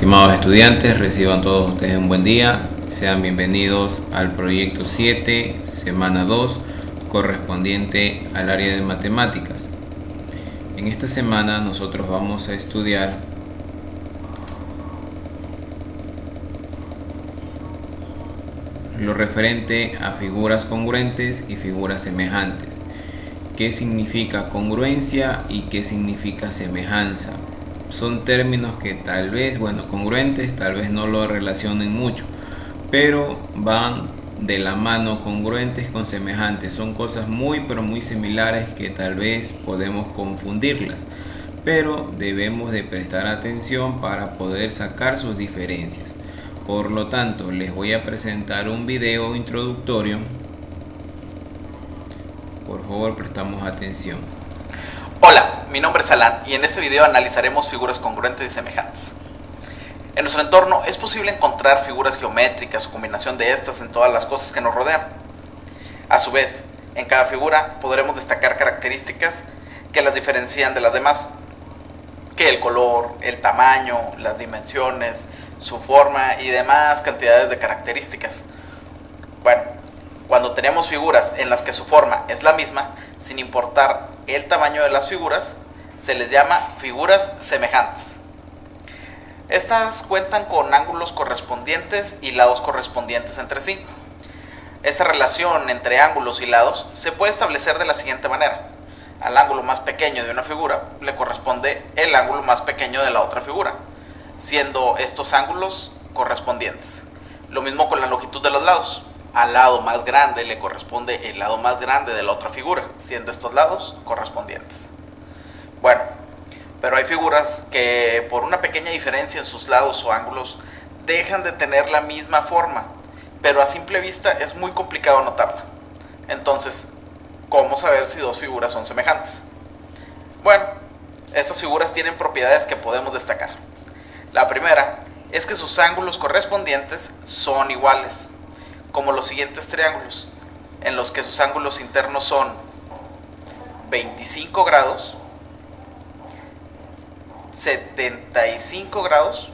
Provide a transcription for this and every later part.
Estimados estudiantes, reciban todos ustedes un buen día. Sean bienvenidos al proyecto 7, semana 2, correspondiente al área de matemáticas. En esta semana nosotros vamos a estudiar lo referente a figuras congruentes y figuras semejantes. ¿Qué significa congruencia y qué significa semejanza? Son términos que congruentes tal vez no lo relacionen mucho, pero van de la mano. Congruentes con semejantes son cosas pero muy similares que tal vez podemos confundirlas, pero debemos de prestar atención para poder sacar sus diferencias. Por lo tanto, les voy a presentar un video introductorio. Por favor, prestamos atención. Hola, mi nombre es Alan y en este video analizaremos figuras congruentes y semejantes. En nuestro entorno es posible encontrar figuras geométricas o combinación de estas en todas las cosas que nos rodean. A su vez, en cada figura podremos destacar características que las diferencian de las demás, que el color, el tamaño, las dimensiones, su forma y demás cantidades de características. Bueno, cuando tenemos figuras en las que su forma es la misma, sin importar el tamaño de las figuras, se les llama figuras semejantes. Estas cuentan con ángulos correspondientes y lados correspondientes entre sí. Esta relación entre ángulos y lados se puede establecer de la siguiente manera. Al ángulo más pequeño de una figura le corresponde el ángulo más pequeño de la otra figura, siendo estos ángulos correspondientes. Lo mismo con la longitud de los lados. Al lado más grande le corresponde el lado más grande de la otra figura, siendo estos lados correspondientes. Bueno, pero hay figuras que por una pequeña diferencia en sus lados o ángulos dejan de tener la misma forma, pero a simple vista es muy complicado notarla. Entonces, ¿cómo saber si dos figuras son semejantes? Bueno, estas figuras tienen propiedades que podemos destacar. La primera es que sus ángulos correspondientes son iguales, como los siguientes triángulos, en los que sus ángulos internos son 25 grados, 75 grados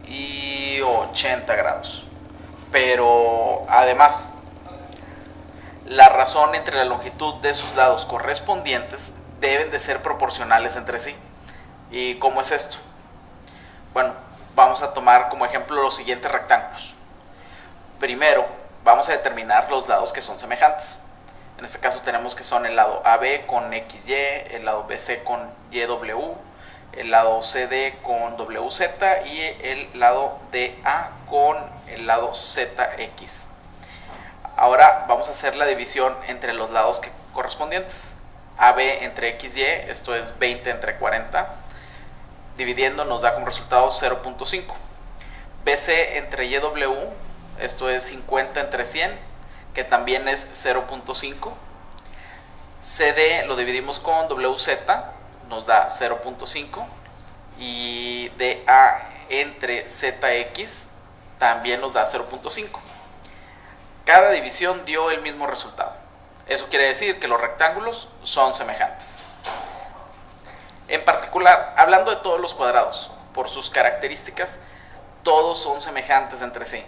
y 80 grados. Pero además, la razón entre la longitud de sus lados correspondientes deben de ser proporcionales entre sí. ¿Y cómo es esto? Bueno, vamos a tomar como ejemplo los siguientes rectángulos. Primero, vamos a determinar los lados que son semejantes. En este caso tenemos que son el lado AB con XY, el lado BC con YW, el lado CD con WZ y el lado DA con el lado ZX. Ahora vamos a hacer la división entre los lados correspondientes. AB entre XY, esto es 20 entre 40, dividiendo nos da como resultado 0.5. BC entre YW, esto es 50 entre 100, que también es 0.5. CD lo dividimos con WZ, nos da 0.5. Y DA entre ZX también nos da 0.5. Cada división dio el mismo resultado. Eso quiere decir que los rectángulos son semejantes. En particular, hablando de todos los cuadrados, por sus características, todos son semejantes entre sí.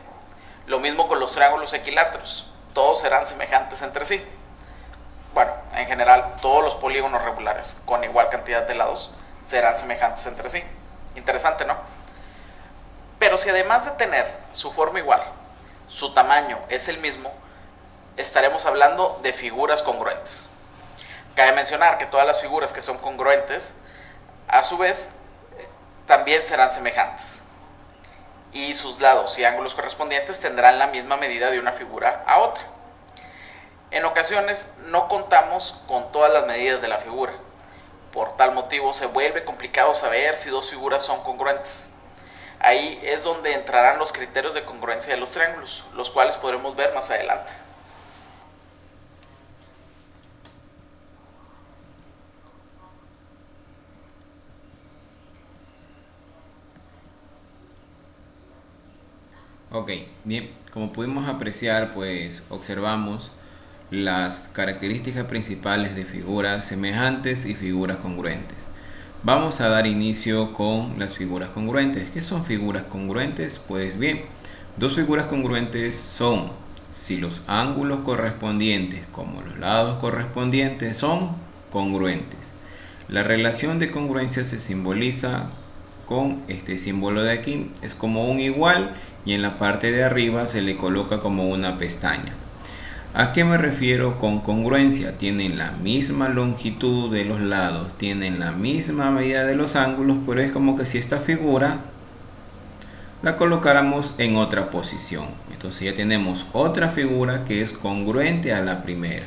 Lo mismo con los triángulos equiláteros, todos serán semejantes entre sí. Bueno, en general, todos los polígonos regulares con igual cantidad de lados serán semejantes entre sí. Interesante, ¿no? Pero si además de tener su forma igual, su tamaño es el mismo, estaremos hablando de figuras congruentes. Cabe mencionar que todas las figuras que son congruentes, a su vez, también serán semejantes. Y sus lados y ángulos correspondientes tendrán la misma medida de una figura a otra. En ocasiones no contamos con todas las medidas de la figura. Por tal motivo se vuelve complicado saber si dos figuras son congruentes. Ahí es donde entrarán los criterios de congruencia de los triángulos, los cuales podremos ver más adelante. Ok, bien, como pudimos apreciar, pues observamos las características principales de figuras semejantes y figuras congruentes. Vamos a dar inicio con las figuras congruentes. ¿Qué son figuras congruentes? Pues bien, dos figuras congruentes son si los ángulos correspondientes como los lados correspondientes son congruentes. La relación de congruencia se simboliza con este símbolo de aquí. Es como un igual y en la parte de arriba se le coloca como una pestaña. ¿A qué me refiero con congruencia? Tienen la misma longitud de los lados, tienen la misma medida de los ángulos, pero es como que si esta figura la colocáramos en otra posición. Entonces ya tenemos otra figura que es congruente a la primera,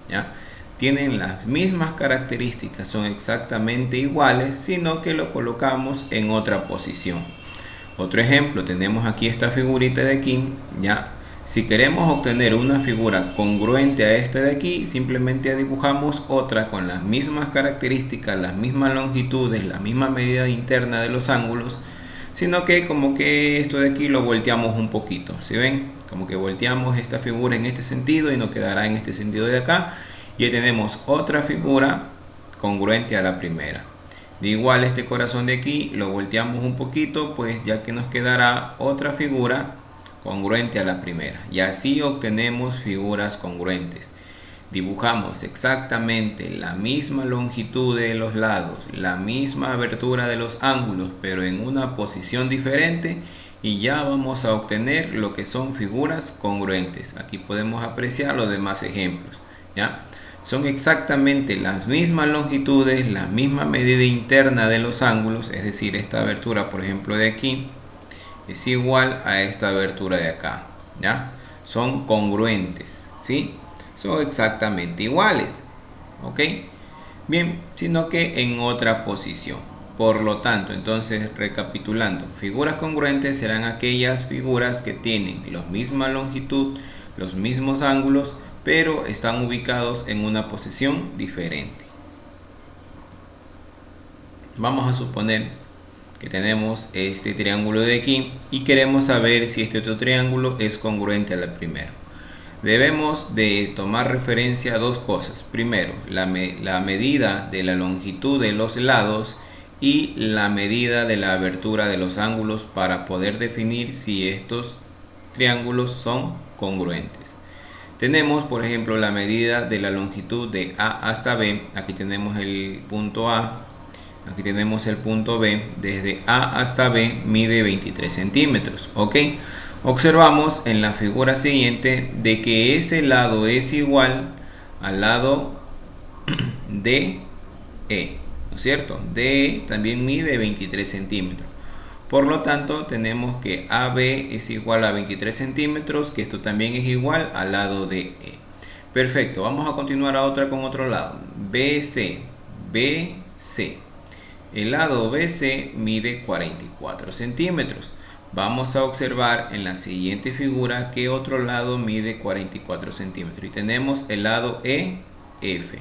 ¿ya? Tienen las mismas características, son exactamente iguales, sino que lo colocamos en otra posición. Otro ejemplo, tenemos aquí esta figurita de aquí, ¿ya? Si queremos obtener una figura congruente a esta de aquí, simplemente dibujamos otra con las mismas características, las mismas longitudes, la misma medida interna de los ángulos, sino que como que esto de aquí lo volteamos un poquito. ¿Sí ven? Como que volteamos esta figura en este sentido y nos quedará en este sentido de acá. Y ahí tenemos otra figura congruente a la primera. De igual este corazón de aquí lo volteamos un poquito, pues ya que nos quedará otra figura congruente a la primera. Y así obtenemos figuras congruentes. Dibujamos exactamente la misma longitud de los lados, la misma abertura de los ángulos, pero en una posición diferente, y ya vamos a obtener lo que son figuras congruentes. Aquí podemos apreciar los demás ejemplos, ¿ya? Son exactamente las mismas longitudes, la misma medida interna de los ángulos, es decir, esta abertura, por ejemplo, de aquí es igual a esta abertura de acá, ¿ya? Son congruentes, ¿sí? Son exactamente iguales, ¿ok? Bien, sino que en otra posición. Por lo tanto, entonces, recapitulando, figuras congruentes serán aquellas figuras que tienen la misma longitud, los mismos ángulos, pero están ubicados en una posición diferente. Vamos a suponer que tenemos este triángulo de aquí y queremos saber si este otro triángulo es congruente a la primera. Debemos de tomar referencia a dos cosas. Primero, la medida de la longitud de los lados y la medida de la abertura de los ángulos para poder definir si estos triángulos son congruentes. Tenemos, por ejemplo, la medida de la longitud de A hasta B. Aquí tenemos el punto A. Aquí tenemos el punto B. Desde A hasta B mide 23 centímetros. ¿Ok? Observamos en la figura siguiente de que ese lado es igual al lado de E. ¿No es cierto? DE también mide 23 centímetros. Por lo tanto, tenemos que AB es igual a 23 centímetros, que esto también es igual al lado de E. Perfecto, vamos a continuar a otra con otro lado. BC. El lado BC mide 44 centímetros. Vamos a observar en la siguiente figura que otro lado mide 44 centímetros. Y tenemos el lado EF.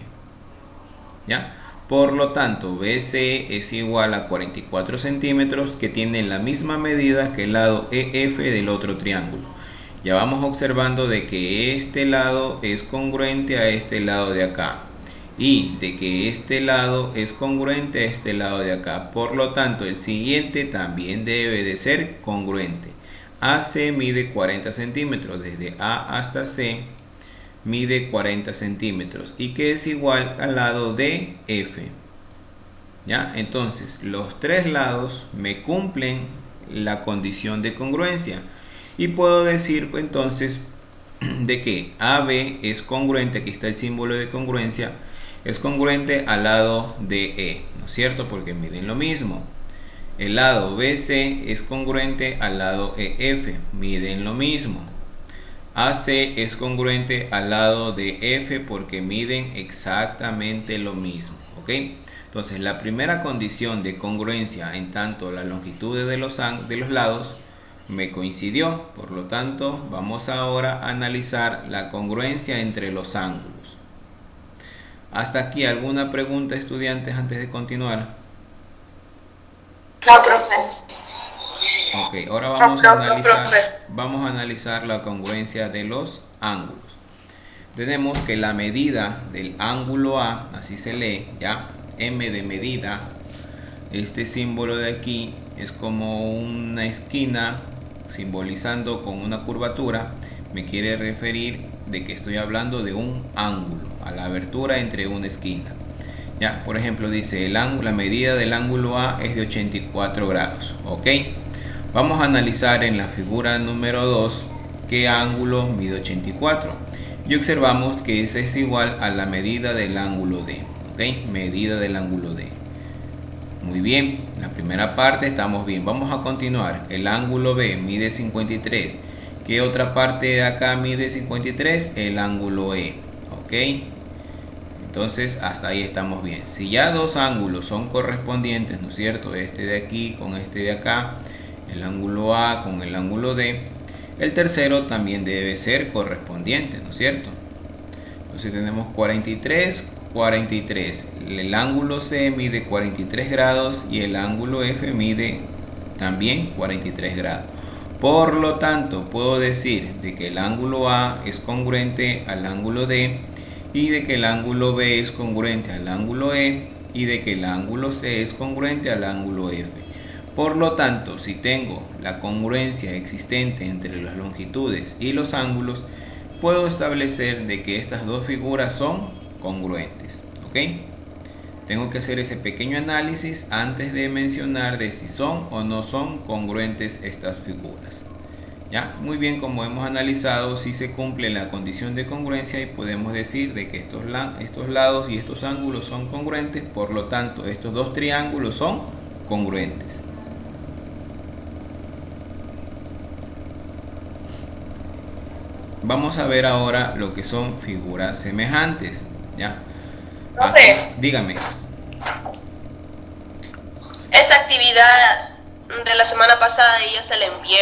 ¿Ya? Por lo tanto, BC es igual a 44 centímetros, que tiene la misma medida que el lado EF del otro triángulo. Ya vamos observando de que este lado es congruente a este lado de acá. Y de que este lado es congruente a este lado de acá. Por lo tanto, el siguiente también debe de ser congruente. AC mide 40 centímetros. Desde A hasta C mide 40 centímetros y que es igual al lado de F. ¿Ya? Entonces los tres lados me cumplen la condición de congruencia y puedo decir entonces de que AB es congruente, aquí está el símbolo de congruencia, es congruente al lado de E, ¿no es cierto? Porque miden lo mismo. El lado BC es congruente al lado EF, miden lo mismo. AC es congruente al lado de F porque miden exactamente lo mismo, ¿ok? Entonces la primera condición de congruencia en tanto la longitud de los lados me coincidió, por lo tanto vamos ahora a analizar la congruencia entre los ángulos. Hasta aquí, ¿alguna pregunta, estudiantes, antes de continuar? No, profe. Ok, ahora vamos a analizar la congruencia de los ángulos. Tenemos que la medida del ángulo A, así se lee, ¿ya? M de medida, Este símbolo de aquí es como una esquina simbolizando con una curvatura. Me quiere referir de que estoy hablando de un ángulo, a la abertura entre una esquina. Ya, por ejemplo, dice la medida del ángulo A es de 84 grados. Ok, vamos a analizar en la figura número 2 qué ángulo mide 84 y observamos que ese es igual a la medida del ángulo D. Ok, medida del ángulo D. Muy bien, la primera parte estamos bien. Vamos a continuar. El ángulo B mide 53. ¿Qué otra parte de acá mide 53? El ángulo E. Ok, entonces hasta ahí estamos bien. Si ya dos ángulos son correspondientes, ¿no es cierto? Este de aquí con este de acá, el ángulo A con el ángulo D, el tercero también debe ser correspondiente, ¿no es cierto? Entonces tenemos 43, 43. El ángulo C mide 43 grados y el ángulo F mide también 43 grados. Por lo tanto, puedo decir de que el ángulo A es congruente al ángulo D y de que el ángulo B es congruente al ángulo E y de que el ángulo C es congruente al ángulo F. Por lo tanto, si tengo la congruencia existente entre las longitudes y los ángulos, puedo establecer de que estas dos figuras son congruentes. ¿Ok? Tengo que hacer ese pequeño análisis antes de mencionar de si son o no son congruentes estas figuras. ¿Ya? Muy bien, como hemos analizado, si se cumple la condición de congruencia y podemos decir de que estos lados y estos ángulos son congruentes, por lo tanto estos dos triángulos son congruentes. Vamos a ver ahora lo que son figuras semejantes. ¿Ya? Profe, Dígame. esa actividad de la semana pasada yo se la envié.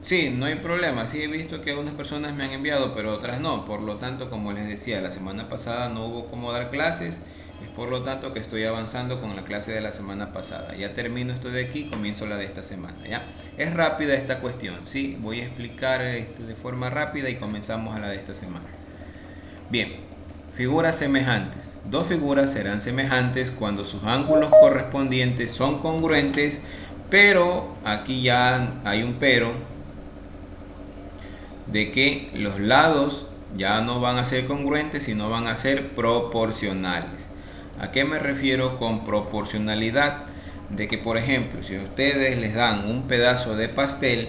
Sí, no hay problema. Sí he visto que algunas personas me han enviado, pero otras no. Por lo tanto, como les decía, la semana pasada no hubo cómo dar clases. Es por lo tanto que estoy avanzando con la clase de la semana pasada. Ya termino esto de aquí, comienzo la de esta semana. ¿Ya? Es rápida esta cuestión. Sí, voy a explicar de forma rápida y comenzamos a la de esta semana. Bien, figuras semejantes. Dos figuras serán semejantes cuando sus ángulos correspondientes son congruentes, pero aquí ya hay un pero, de que los lados ya no van a ser congruentes, sino van a ser proporcionales. ¿A qué me refiero con proporcionalidad? De que, por ejemplo, si a ustedes les dan un pedazo de pastel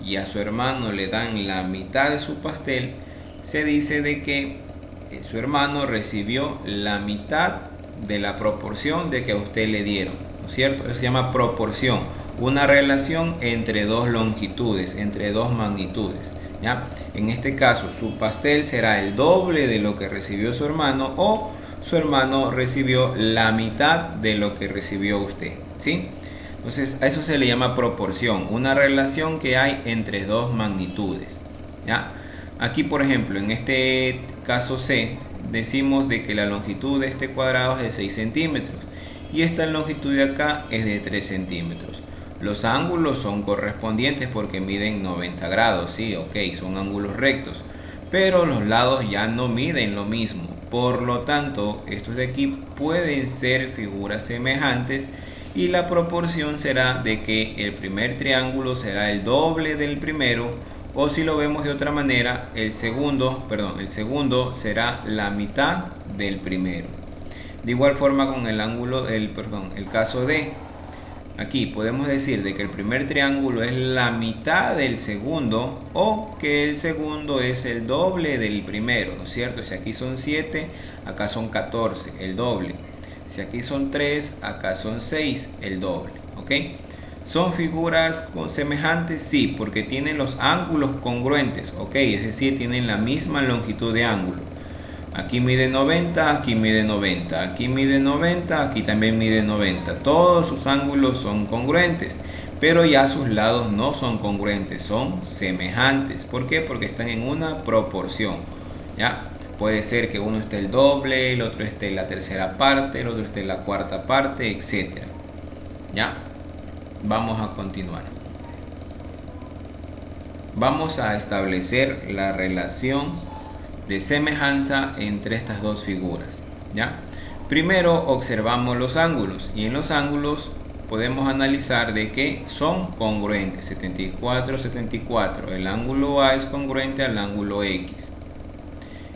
y a su hermano le dan la mitad de su pastel, se dice de que su hermano recibió la mitad de la proporción de que a usted le dieron, ¿no es cierto? Eso se llama proporción, una relación entre dos longitudes, entre dos magnitudes. ¿Ya? En este caso, su pastel será el doble de lo que recibió su hermano o su hermano recibió la mitad de lo que recibió usted. ¿Sí? Entonces, a eso se le llama proporción, una relación que hay entre dos magnitudes. ¿Ya? Aquí, por ejemplo, en este caso C, decimos de que la longitud de este cuadrado es de 6 centímetros y esta longitud de acá es de 3 centímetros. Los ángulos son correspondientes porque miden 90 grados, sí, ok, son ángulos rectos, pero los lados ya no miden lo mismo. Por lo tanto, estos de aquí pueden ser figuras semejantes y la proporción será de que el primer triángulo será el doble del primero, o si lo vemos de otra manera, el segundo será la mitad del primero. De igual forma con el caso D. Aquí podemos decir de que el primer triángulo es la mitad del segundo o que el segundo es el doble del primero, ¿no es cierto? Si aquí son 7, acá son 14, el doble. Si aquí son 3, acá son 6, el doble, ¿ok? ¿Son figuras semejantes? Sí, porque tienen los ángulos congruentes, ¿ok? Es decir, tienen la misma longitud de ángulo. Aquí mide 90, aquí mide 90, aquí mide 90, aquí también mide 90. Todos sus ángulos son congruentes, pero ya sus lados no son congruentes, son semejantes. ¿Por qué? Porque están en una proporción. ¿Ya? Puede ser que uno esté el doble, el otro esté en la tercera parte, el otro esté en la cuarta parte, etc. ¿Ya? Vamos a continuar. Vamos a establecer la relación de semejanza entre estas dos figuras. ¿Ya? Primero observamos los ángulos y en los ángulos podemos analizar de que son congruentes. 74, 74. El ángulo A es congruente al ángulo X.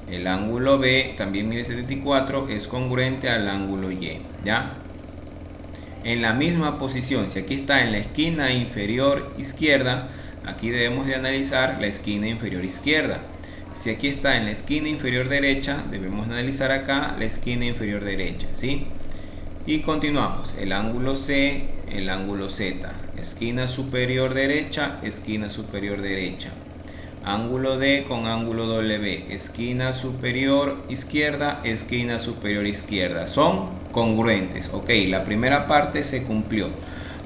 El ángulo B también mide 74, es congruente al ángulo Y. ¿Ya? En la misma posición, si aquí está en la esquina inferior izquierda, aquí debemos de analizar la esquina inferior izquierda. Si aquí está en la esquina inferior derecha, debemos analizar acá la esquina inferior derecha, ¿sí? Y continuamos, el ángulo C, el ángulo Z, esquina superior derecha, esquina superior derecha. Ángulo D con ángulo W, esquina superior izquierda, esquina superior izquierda. Son congruentes. Ok, la primera parte se cumplió.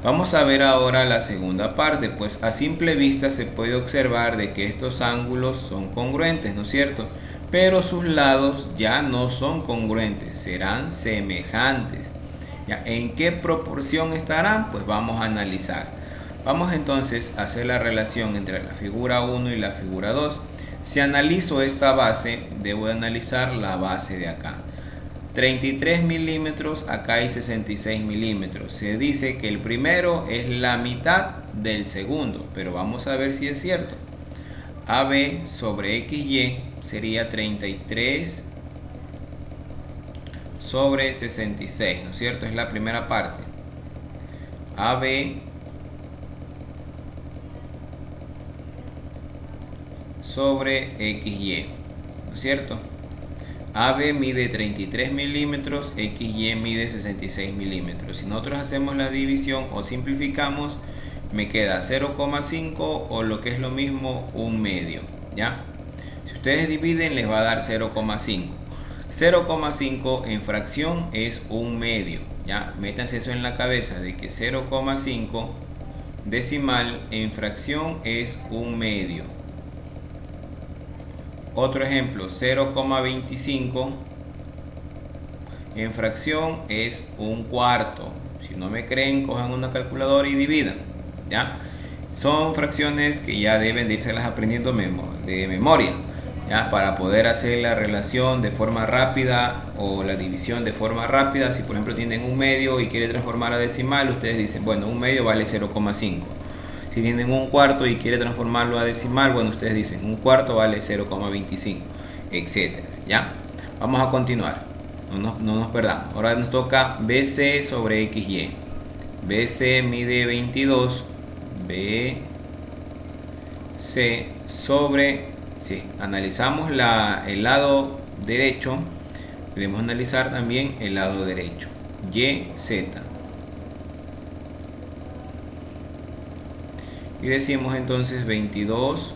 Vamos a ver ahora la segunda parte, pues a simple vista se puede observar de que estos ángulos son congruentes, ¿no es cierto? Pero sus lados ya no son congruentes, serán semejantes. ¿Ya? ¿En qué proporción estarán? Pues vamos a analizar. Vamos entonces a hacer la relación entre la figura 1 y la figura 2. Si analizo esta base, debo analizar la base de acá. 33 milímetros, acá hay 66 milímetros. Se dice que el primero es la mitad del segundo, pero vamos a ver si es cierto. AB sobre XY sería 33 sobre 66, ¿no es cierto? Es la primera parte. AB sobre XY, ¿no es cierto? AB mide 33 milímetros, XY mide 66 milímetros. Si nosotros hacemos la división o simplificamos, me queda 0,5 o lo que es lo mismo, un medio, ¿ya? Si ustedes dividen, les va a dar 0,5. 0,5 en fracción es un medio, ¿ya? Métanse eso en la cabeza de que 0,5 decimal en fracción es un medio. Otro ejemplo, 0,25 en fracción es un cuarto. Si no me creen, cojan una calculadora y dividan, ¿ya? Son fracciones que ya deben de irselas aprendiendo de memoria, ¿ya? Para poder hacer la relación de forma rápida o la división de forma rápida. Si por ejemplo tienen un medio y quieren transformar a decimal, ustedes dicen, bueno, un medio vale 0,5. Si tienen un cuarto y quiere transformarlo a decimal, bueno, ustedes dicen un cuarto vale 0,25, etcétera, ¿ya? Vamos a continuar, no nos perdamos. Ahora nos toca BC sobre XY. BC mide 22, BC sobre, si analizamos el lado derecho, debemos analizar también el lado derecho. YZ. Y decimos entonces 22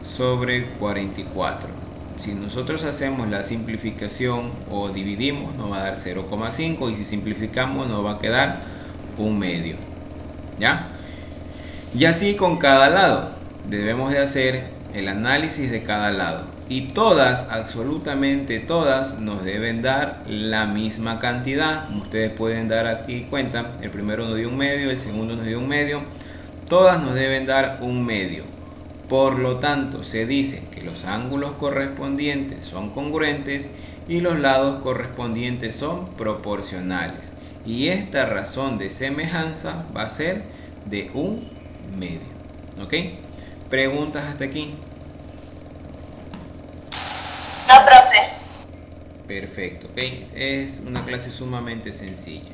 sobre 44. Si nosotros hacemos la simplificación o dividimos, nos va a dar 0,5 y si simplificamos nos va a quedar un medio, ¿ya? Y así con cada lado. Debemos de hacer el análisis de cada lado. Y todas, absolutamente todas, nos deben dar la misma cantidad. Como ustedes pueden dar aquí cuenta, el primero nos dio un medio, el segundo nos dio un medio. Todas nos deben dar un medio. Por lo tanto, se dice que los ángulos correspondientes son congruentes y los lados correspondientes son proporcionales. Y esta razón de semejanza va a ser de un medio. ¿Ok? ¿Preguntas hasta aquí? No, profe. Perfecto. ¿Ok? Es una clase sumamente sencilla.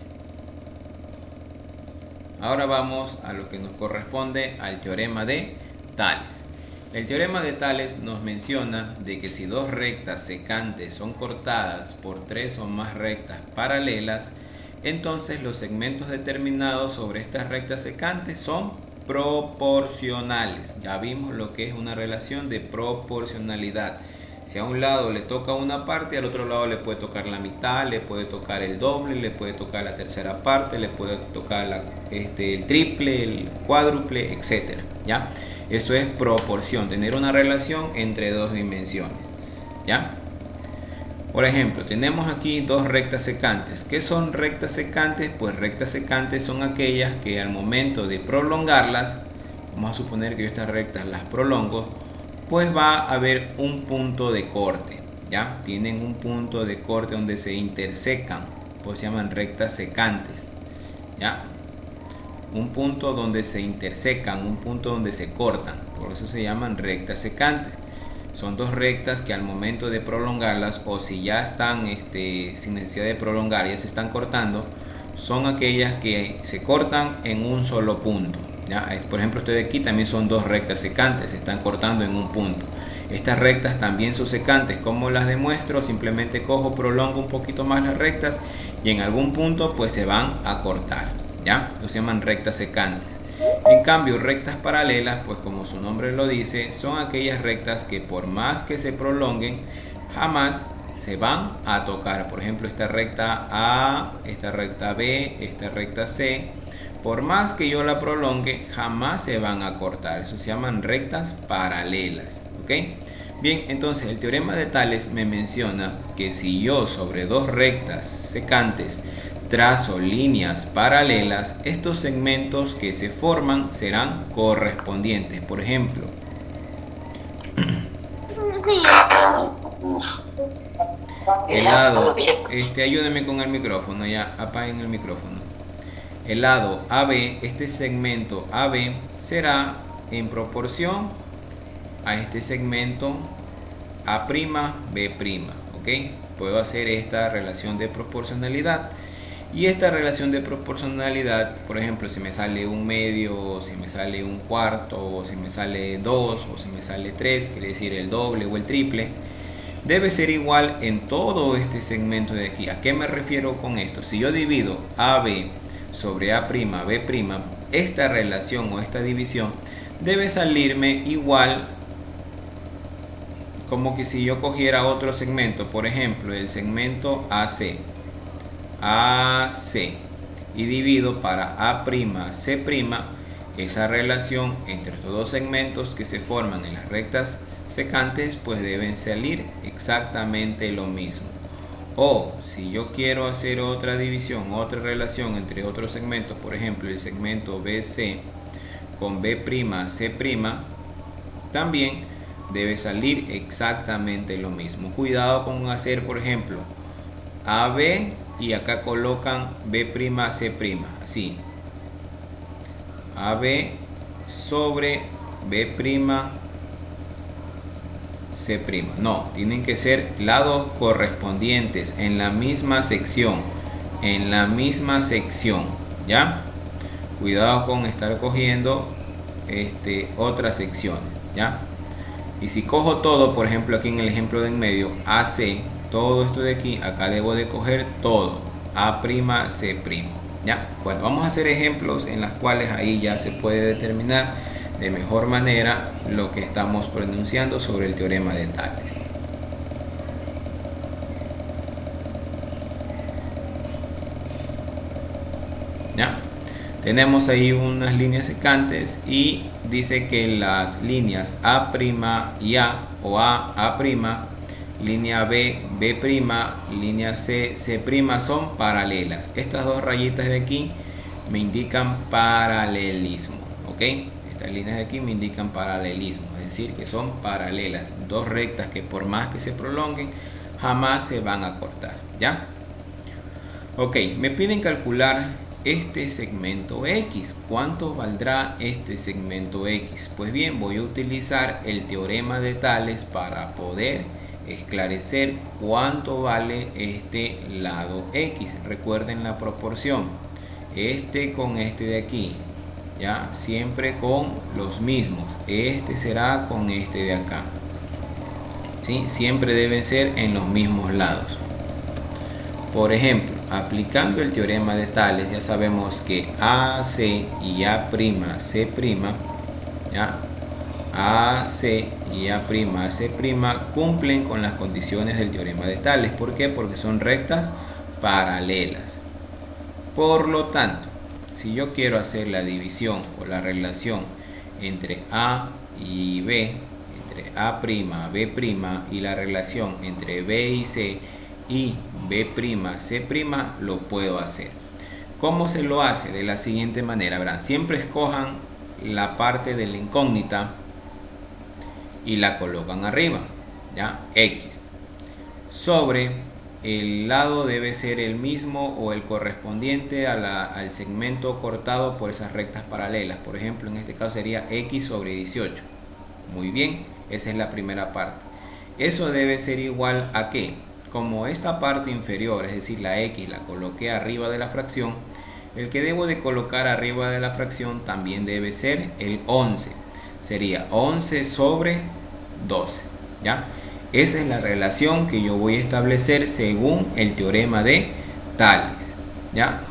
Ahora vamos a lo que nos corresponde al teorema de Tales. El teorema de Tales nos menciona de que si dos rectas secantes son cortadas por tres o más rectas paralelas, entonces los segmentos determinados sobre estas rectas secantes son proporcionales. Ya vimos lo que es una relación de proporcionalidad. Si a un lado le toca una parte, al otro lado le puede tocar la mitad, le puede tocar el doble, le puede tocar la tercera parte, le puede tocar el triple, el cuádruple, etcétera, ¿ya? Eso es proporción, tener una relación entre dos dimensiones, ¿ya? Por ejemplo, tenemos aquí dos rectas secantes. ¿Qué son rectas secantes? Pues rectas secantes son aquellas que al momento de prolongarlas, vamos a suponer que yo estas rectas las prolongo, pues va a haber un punto de corte, ¿ya? Tienen un punto de corte donde se intersecan, pues se llaman rectas secantes, ¿ya? Un punto donde se intersecan, un punto donde se cortan, por eso se llaman rectas secantes. Son dos rectas que al momento de prolongarlas, o si ya están sin necesidad de prolongar, ya se están cortando, son aquellas que se cortan en un solo punto, ¿ya? Por ejemplo, este de aquí también son dos rectas secantes, se están cortando en un punto. Estas rectas también son secantes. ¿Cómo las demuestro? Simplemente cojo, prolongo un poquito más las rectas y en algún punto pues se van a cortar, ¿ya? Los llaman rectas secantes. En cambio, rectas paralelas, pues como su nombre lo dice, son aquellas rectas que por más que se prolonguen, jamás se van a tocar. Por ejemplo, esta recta A, esta recta B, esta recta C, por más que yo la prolongue, jamás se van a cortar. Eso se llaman rectas paralelas, ¿ok? Bien, entonces el teorema de Tales me menciona que si yo sobre dos rectas secantes trazo líneas paralelas, estos segmentos que se forman serán correspondientes. Por ejemplo, el lado, ayúdenme con el micrófono, ya apaguen el micrófono. El lado AB, este segmento AB será en proporción a este segmento A', B', ¿ok? Puedo hacer esta relación de proporcionalidad. Y esta relación de proporcionalidad, por ejemplo, si me sale un medio, o si me sale un cuarto, o si me sale 2, o si me sale 3, quiere decir el doble o el triple, debe ser igual en todo este segmento de aquí. ¿A qué me refiero con esto? Si yo divido AB sobre A', B', esta relación o esta división debe salirme igual como que si yo cogiera otro segmento, por ejemplo, el segmento AC, y divido para A'C', esa relación entre estos dos segmentos que se forman en las rectas secantes, pues deben salir exactamente lo mismo. O si yo quiero hacer otra división, otra relación entre otros segmentos, por ejemplo el segmento BC con B'C', también debe salir exactamente lo mismo. Cuidado con hacer, por ejemplo, AB y acá colocan B'C', así. AB sobre B'C'. No, tienen que ser lados correspondientes en la misma sección. ¿Ya? Cuidado con estar cogiendo otra sección, ¿ya? Y si cojo todo, por ejemplo aquí en el ejemplo de en medio, AC, todo esto de aquí, acá debo de coger todo, A'C', ¿ya? Bueno, vamos a hacer ejemplos en los cuales ahí ya se puede determinar de mejor manera lo que estamos pronunciando sobre el teorema de Tales. ¿Ya? Tenemos ahí unas líneas secantes y dice que las líneas A' y A o A', línea B, B', línea C, C' son paralelas. Estas dos rayitas de aquí me indican paralelismo, ¿ok? Estas líneas de aquí me indican paralelismo, es decir, que son paralelas, dos rectas que por más que se prolonguen, jamás se van a cortar, ¿ya? Ok, me piden calcular este segmento X. ¿Cuánto valdrá este segmento X? Pues bien, voy a utilizar el teorema de Tales para poder esclarecer cuánto vale este lado X. Recuerden la proporción, con este de aquí, ya siempre con los mismos. Este será con este de acá, ¿sí? Siempre deben ser en los mismos lados. Por ejemplo, aplicando el teorema de Tales, ya sabemos que AC y A'C', ¿ya? AC y A'C' cumplen con las condiciones del teorema de Tales. ¿Por qué? Porque son rectas paralelas. Por lo tanto, si yo quiero hacer la división o la relación entre A y B, entre A', B' y la relación entre B y C y B'C', lo puedo hacer. ¿Cómo se lo hace? De la siguiente manera, verán, siempre escojan la parte de la incógnita y la colocan arriba, ¿ya? X. sobre el lado debe ser el mismo o el correspondiente al segmento cortado por esas rectas paralelas. Por ejemplo, en este caso sería x sobre 18. Muy bien, esa es la primera parte. Eso debe ser igual a ¿qué? Como esta parte inferior, es decir, la x, la coloqué arriba de la fracción, el que debo de colocar arriba de la fracción también debe ser el 11. Sería 11 sobre 12, ¿ya? Esa es la relación que yo voy a establecer según el teorema de Tales, ¿ya?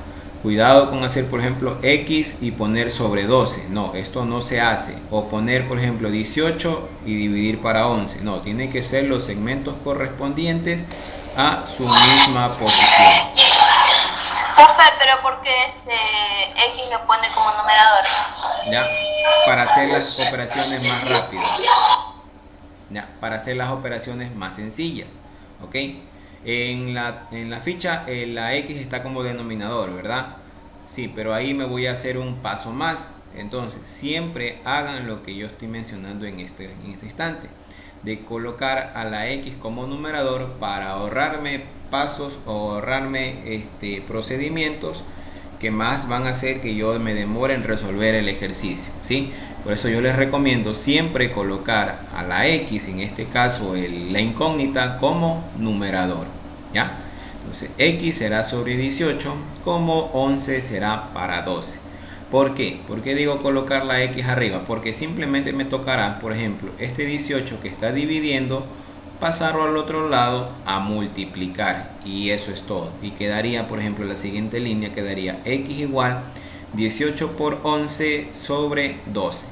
Cuidado con hacer, por ejemplo, x y poner sobre 12. No, esto no se hace. O poner, por ejemplo, 18 y dividir para 11. No, tiene que ser los segmentos correspondientes a su misma posición. Profe, pero ¿por qué X lo pone como numerador? ¿Ya? Para hacer las operaciones más rápidas. ¿Ya? Para hacer las operaciones más sencillas. ¿Ok? En la ficha la X está como denominador, ¿verdad? Sí, pero ahí me voy a hacer un paso más. Entonces, siempre hagan lo que yo estoy mencionando en este instante. De colocar a la X como numerador para ahorrarme pasos o ahorrarme procedimientos que más van a hacer que yo me demore en resolver el ejercicio, ¿sí? Por eso yo les recomiendo siempre colocar a la X, en este caso la incógnita, como numerador, ¿ya? Entonces X será sobre 18, como 11 será para 12. ¿Por qué? ¿Por qué digo colocar la X arriba? Porque simplemente me tocará, por ejemplo, este 18 que está dividiendo, pasarlo al otro lado a multiplicar, y eso es todo. Y quedaría, por ejemplo, la siguiente línea quedaría X igual 18 por 11 sobre 12.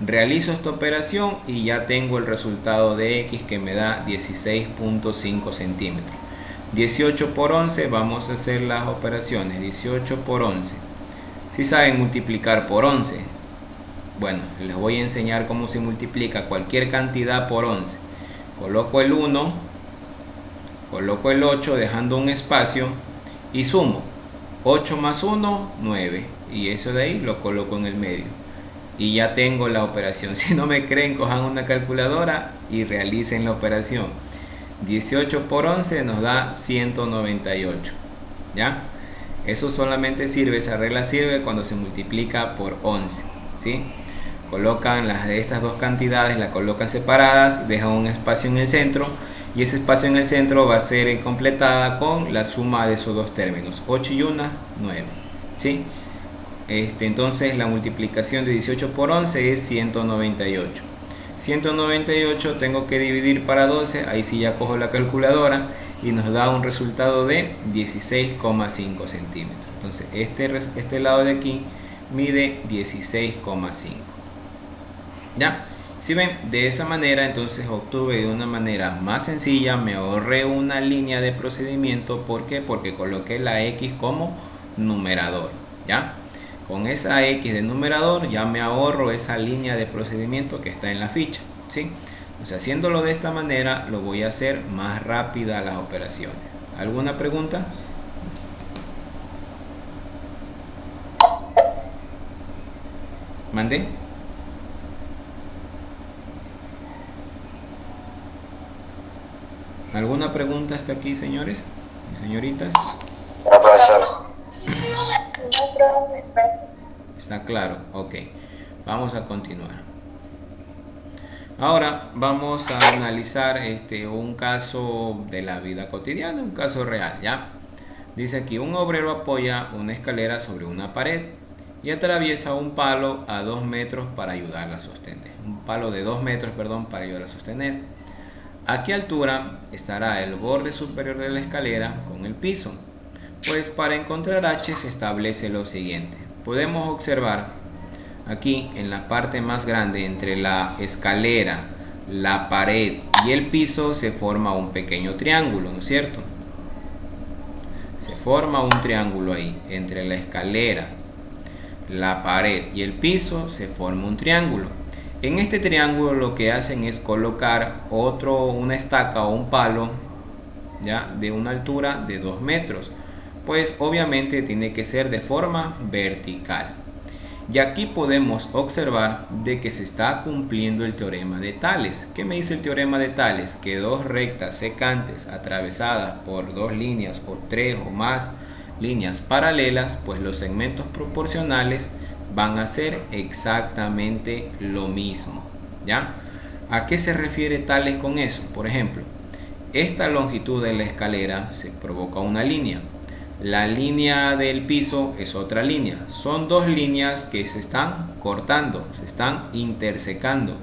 Realizo esta operación y ya tengo el resultado de X, que me da 16.5 centímetros. 18 por 11, vamos a hacer las operaciones. 18 por 11. Si saben multiplicar por 11, bueno, les voy a enseñar cómo se multiplica cualquier cantidad por 11. Coloco el 1, coloco el 8 dejando un espacio y sumo. 8 más 1, 9. Y eso de ahí lo coloco en el medio. Y ya tengo la operación. Si no me creen, cojan una calculadora y realicen la operación. 18 por 11 nos da 198. ¿Ya? Eso solamente sirve, esa regla sirve cuando se multiplica por 11. ¿Sí? Colocan estas dos cantidades, las colocan separadas, dejan un espacio en el centro, y ese espacio en el centro va a ser completada con la suma de esos dos términos. 8 y 1, 9. ¿Sí? Entonces la multiplicación de 18 por 11 es 198. 198 tengo que dividir para 12, ahí sí ya cojo la calculadora y nos da un resultado de 16,5 centímetros. Entonces este lado de aquí mide 16,5. ¿Ya? Si ven, de esa manera entonces obtuve de una manera más sencilla, me ahorré una línea de procedimiento. ¿Por qué? Porque coloqué la X como numerador. ¿Ya? Con esa X de numerador ya me ahorro esa línea de procedimiento que está en la ficha, ¿sí? O sea, haciéndolo de esta manera lo voy a hacer más rápida las operaciones. ¿Alguna pregunta? ¿Mandé? ¿Alguna pregunta hasta aquí, señores y señoritas? ¿Está claro? Ok. Vamos a continuar. Ahora vamos a analizar un caso de la vida cotidiana, un caso real, ¿ya? Dice aquí, un obrero apoya una escalera sobre una pared y atraviesa un palo a 2 metros para ayudarla a sostener. Un palo de 2 metros, perdón, para ayudarla a sostener. ¿A qué altura estará el borde superior de la escalera con el piso? Pues para encontrar H se establece lo siguiente. Podemos observar aquí en la parte más grande entre la escalera, la pared y el piso se forma un pequeño triángulo, ¿no es cierto? Se forma un triángulo ahí. Entre la escalera, la pared y el piso se forma un triángulo. En este triángulo lo que hacen es colocar una estaca o un palo, ¿ya? De una altura de 2 metros. Pues obviamente tiene que ser de forma vertical. Y aquí podemos observar de que se está cumpliendo el teorema de Tales. ¿Qué me dice el teorema de Tales? Que dos rectas secantes atravesadas por dos líneas o tres o más líneas paralelas, pues los segmentos proporcionales van a ser exactamente lo mismo, ¿ya? ¿A qué se refiere Tales con eso? Por ejemplo, esta longitud de la escalera se provoca una línea. La línea del piso es otra línea. Son dos líneas que se están cortando, se están intersecando.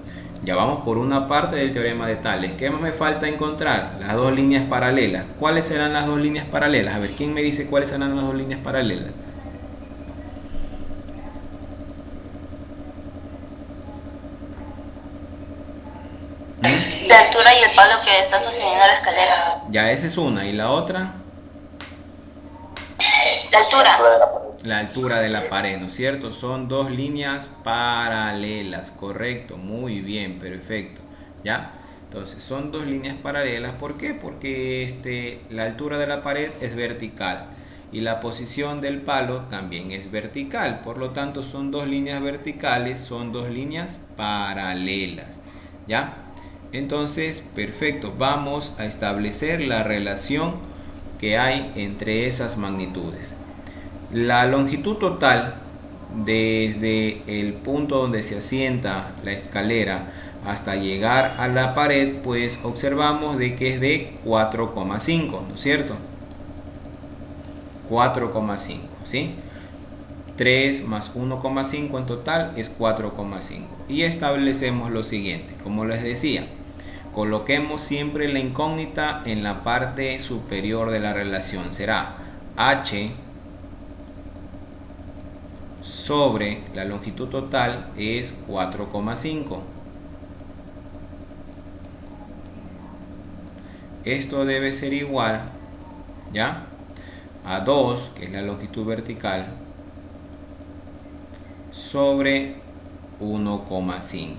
Ya vamos por una parte del teorema de Tales. ¿Qué más me falta encontrar? Las dos líneas paralelas. ¿Cuáles serán las dos líneas paralelas? A ver, ¿quién me dice cuáles serán las dos líneas paralelas? La altura y el palo que está sosteniendo la escalera. Ya, esa es una. ¿Y la otra? La altura. La altura de la pared, ¿no es cierto? Son dos líneas paralelas, correcto, muy bien, perfecto, ¿ya? Entonces son dos líneas paralelas, ¿por qué? Porque la altura de la pared es vertical y la posición del palo también es vertical, por lo tanto son dos líneas verticales, son dos líneas paralelas, ¿ya? Entonces, perfecto, vamos a establecer la relación que hay entre esas magnitudes. La longitud total desde el punto donde se asienta la escalera hasta llegar a la pared, pues observamos de que es de 4,5, ¿no es cierto? 4,5, ¿sí? 3 más 1,5 en total es 4,5. Y establecemos lo siguiente, como les decía, coloquemos siempre la incógnita en la parte superior de la relación. Será h sobre la longitud total es 4,5. Esto debe ser igual, ¿ya?, a 2, que es la longitud vertical, sobre 1,5.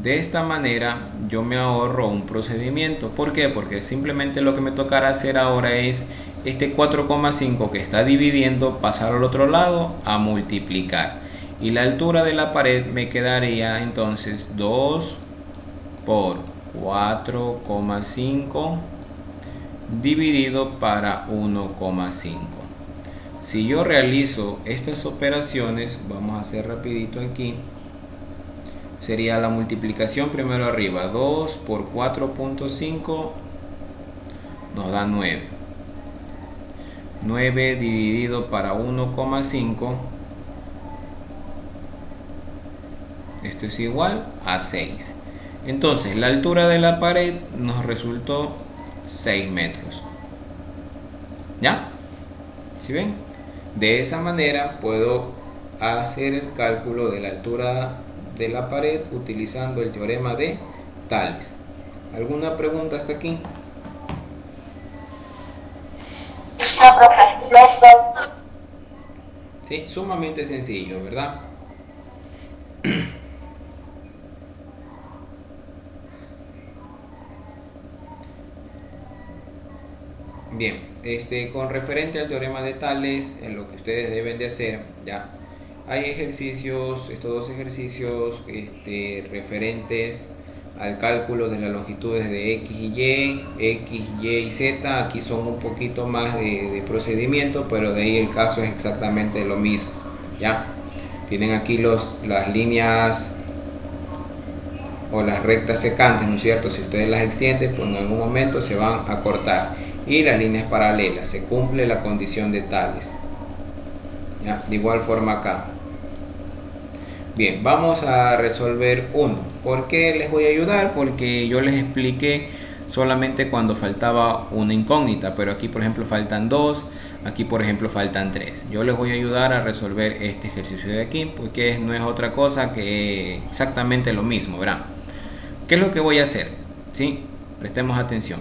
De esta manera yo me ahorro un procedimiento. ¿Por qué? Porque simplemente lo que me tocará hacer ahora es este 4,5 que está dividiendo, pasar al otro lado a multiplicar. Y la altura de la pared me quedaría entonces 2 por 4,5 dividido para 1,5. Si yo realizo estas operaciones, vamos a hacer rapidito aquí. Sería la multiplicación primero arriba, 2 por 4,5 nos da 9. 9 dividido para 1,5, esto es igual a 6. Entonces la altura de la pared nos resultó 6 metros. ¿Ya? ¿Sí ven? De esa manera puedo hacer el cálculo de la altura de la pared utilizando el teorema de Tales. ¿Alguna pregunta hasta aquí? No, profe. Sí, sumamente sencillo, ¿verdad? Bien, con referente al teorema de Tales, en lo que ustedes deben de hacer, ya hay ejercicios, estos dos ejercicios referentes al cálculo de las longitudes de X y Y, Z. Aquí son un poquito más de procedimiento, pero de ahí el caso es exactamente lo mismo. Ya tienen aquí las líneas o las rectas secantes, ¿no es cierto? Si ustedes las extienden, pues en algún momento se van a cortar. Y las líneas paralelas, se cumple la condición de Tales. ¿Ya? De igual forma acá. Bien, vamos a resolver uno. ¿Por qué les voy a ayudar? Porque yo les expliqué solamente cuando faltaba una incógnita, pero aquí por ejemplo faltan dos, aquí por ejemplo faltan tres. Yo les voy a ayudar a resolver este ejercicio de aquí, porque no es otra cosa que exactamente lo mismo, ¿verdad? ¿Qué es lo que voy a hacer? ¿Sí? Prestemos atención.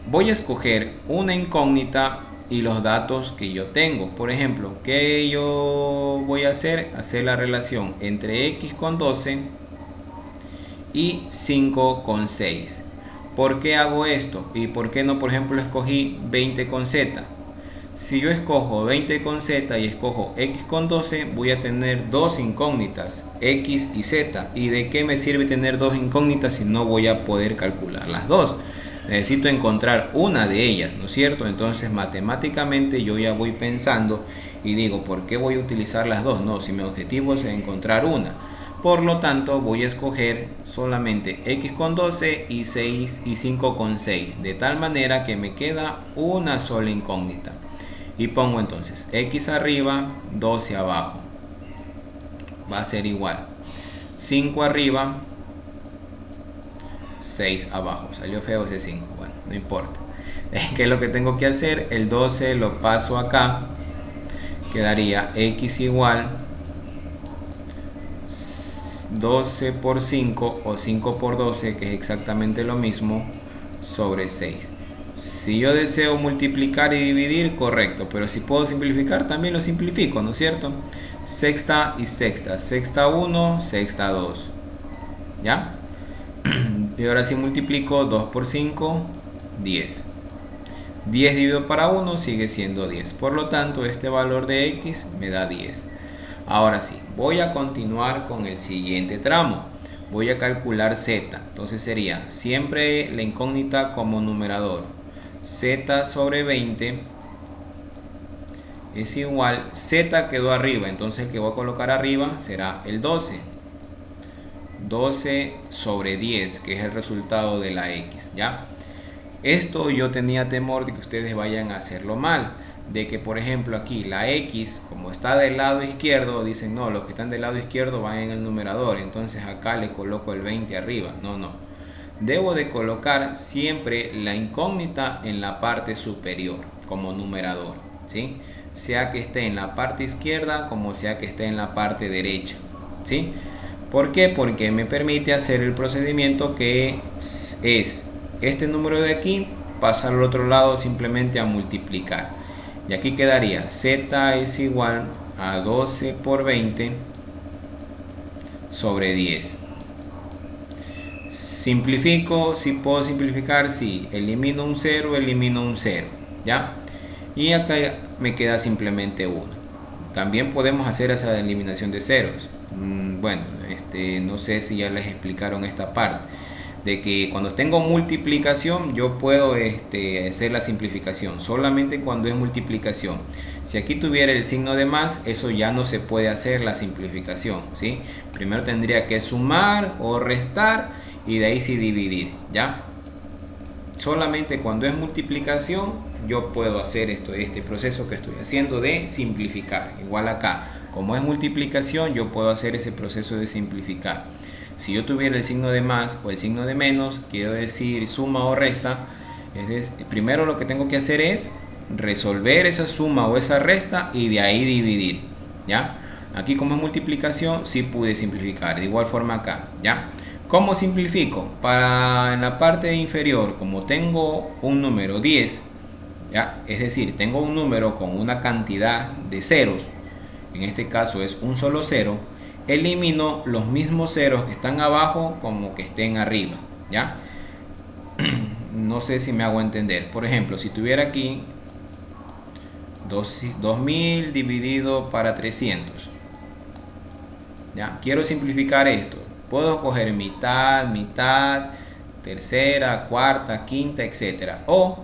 Voy a escoger una incógnita y los datos que yo tengo. Por ejemplo, ¿qué yo voy a hacer? Hacer la relación entre x con 12 y 5 con 6. ¿Por qué hago esto? ¿Y por qué no, por ejemplo, escogí 20 con z? Si yo escojo 20 con z y escojo x con 12, voy a tener dos incógnitas, x y z. ¿Y de qué me sirve tener dos incógnitas si no voy a poder calcular las dos? Necesito encontrar una de ellas, ¿no es cierto? Entonces matemáticamente yo ya voy pensando y digo, ¿por qué voy a utilizar las dos? No, si mi objetivo es encontrar una. Por lo tanto, voy a escoger solamente x con 12 y 6 y 5 con 6, de tal manera que me queda una sola incógnita. Y pongo entonces x arriba, 12 abajo. Va a ser igual 5 arriba, 6 abajo. Salió feo ese 5, bueno, no importa. ¿Qué es lo que tengo que hacer? El 12 lo paso acá. Quedaría x igual 12 por 5 o 5 por 12, que es exactamente lo mismo, sobre 6. Si yo deseo multiplicar y dividir, correcto, pero si puedo simplificar, también lo simplifico, ¿no es cierto? Sexta y sexta, sexta 1, sexta 2, ¿ya? Y ahora si multiplico 2 por 5, 10. 10 dividido para 1 sigue siendo 10, por lo tanto este valor de x me da 10. Ahora sí, voy a continuar con el siguiente tramo. Voy a calcular z, entonces sería siempre la incógnita como numerador. Z sobre 20 es igual, z quedó arriba, entonces el que voy a colocar arriba será el 12. 12 sobre 10, que es el resultado de la x, ¿ya? Esto yo tenía temor de que ustedes vayan a hacerlo mal, de que por ejemplo aquí la x, como está del lado izquierdo, dicen no, los que están del lado izquierdo van en el numerador, entonces acá le coloco el 20 arriba. No. Debo de colocar siempre la incógnita en la parte superior como numerador, ¿sí? Sea que esté en la parte izquierda como sea que esté en la parte derecha, ¿sí? ¿Por qué? Porque me permite hacer el procedimiento que es este número de aquí, pasar al otro lado simplemente a multiplicar. Y aquí quedaría z es igual a 12 por 20 sobre 10. Simplifico, si puedo simplificar, sí. Elimino un 0, elimino un 0, ¿ya? Y acá me queda simplemente 1. También podemos hacer esa eliminación de ceros. Bueno, no sé si ya les explicaron esta parte. De que cuando tengo multiplicación yo puedo hacer la simplificación solamente cuando es multiplicación. Si aquí tuviera el signo de más, eso ya no se puede hacer la simplificación, ¿sí? Primero tendría que sumar o restar y de ahí sí dividir, ¿ya? Solamente cuando es multiplicación yo puedo hacer este proceso que estoy haciendo de simplificar. Igual acá, como es multiplicación, yo puedo hacer ese proceso de simplificar. Si yo tuviera el signo de más o el signo de menos, quiero decir suma o resta, primero lo que tengo que hacer es resolver esa suma o esa resta y de ahí dividir, ¿ya? Aquí como es multiplicación, sí pude simplificar. De igual forma acá, ¿ya? ¿Cómo simplifico? En la parte inferior, como tengo un número 10, ¿ya? Es decir, tengo un número con una cantidad de ceros, en este caso es un solo cero, elimino los mismos ceros que están abajo como que estén arriba, ¿ya? No sé si me hago entender. Por ejemplo, si tuviera aquí 2000 dividido para 300, ¿ya? Quiero simplificar esto. Puedo coger mitad, tercera, cuarta, quinta, etcétera. O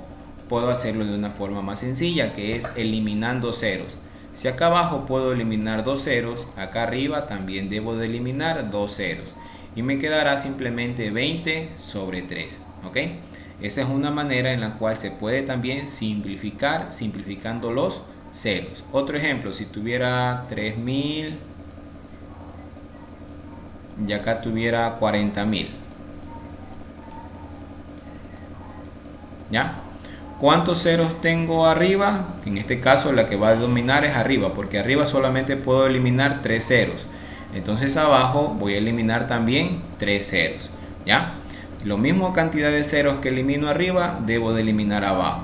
puedo hacerlo de una forma más sencilla, que es eliminando ceros. Si acá abajo puedo eliminar dos ceros, acá arriba también debo de eliminar dos ceros. Y me quedará simplemente 20 sobre 3. ¿Ok? Esa es una manera en la cual se puede también simplificar, simplificando los ceros. Otro ejemplo, si tuviera 3000 y acá tuviera 40.000, ¿ya? ¿Cuántos ceros tengo arriba? En este caso la que va a dominar es arriba, porque arriba solamente puedo eliminar 3 ceros. Entonces abajo voy a eliminar también 3 ceros, ¿ya? Lo mismo cantidad de ceros que elimino arriba, debo de eliminar abajo.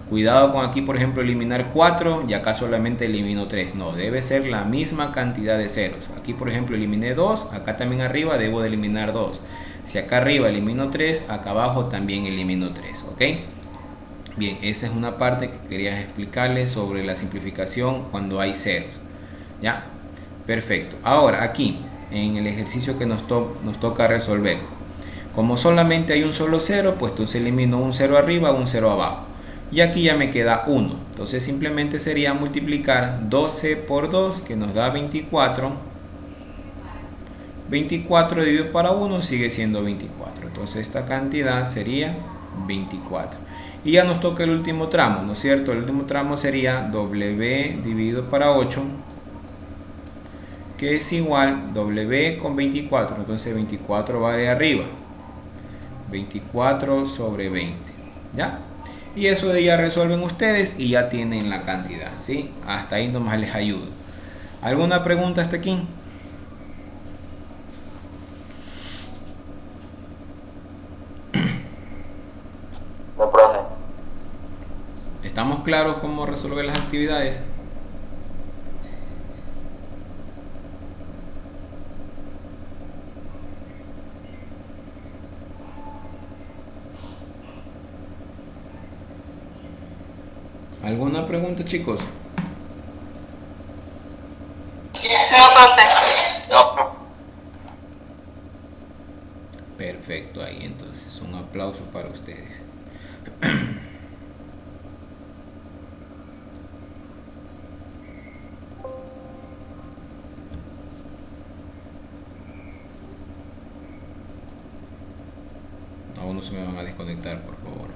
Cuidado con aquí, por ejemplo, eliminar 4 y acá solamente elimino 3. No, debe ser la misma cantidad de ceros. Aquí, por ejemplo, eliminé 2, acá también arriba debo de eliminar 2. Si acá arriba elimino 3, acá abajo también elimino 3, ¿ok? Bien, esa es una parte que quería explicarles sobre la simplificación cuando hay ceros. ¿Ya? Perfecto. Ahora, aquí, en el ejercicio que nos toca resolver, como solamente hay un solo cero, pues entonces elimino un cero arriba, un cero abajo. Y aquí ya me queda 1. Entonces simplemente sería multiplicar 12 por 2, que nos da 24. 24 dividido para 1 sigue siendo 24. Entonces esta cantidad sería 24. Y ya nos toca el último tramo, ¿no es cierto? El último tramo sería W dividido para 8, que es igual W con 24. Entonces 24 va de arriba. 24 sobre 20. ¿Ya? Y eso de ya resuelven ustedes y ya tienen la cantidad. ¿Sí? Hasta ahí nomás les ayudo. ¿Alguna pregunta hasta aquí? No, profe. ¿Estamos claros cómo resolver las actividades? ¿Alguna pregunta, chicos? No, profe. No. Perfecto, ahí entonces un aplauso para ustedes. Aún no se me van a desconectar, por favor.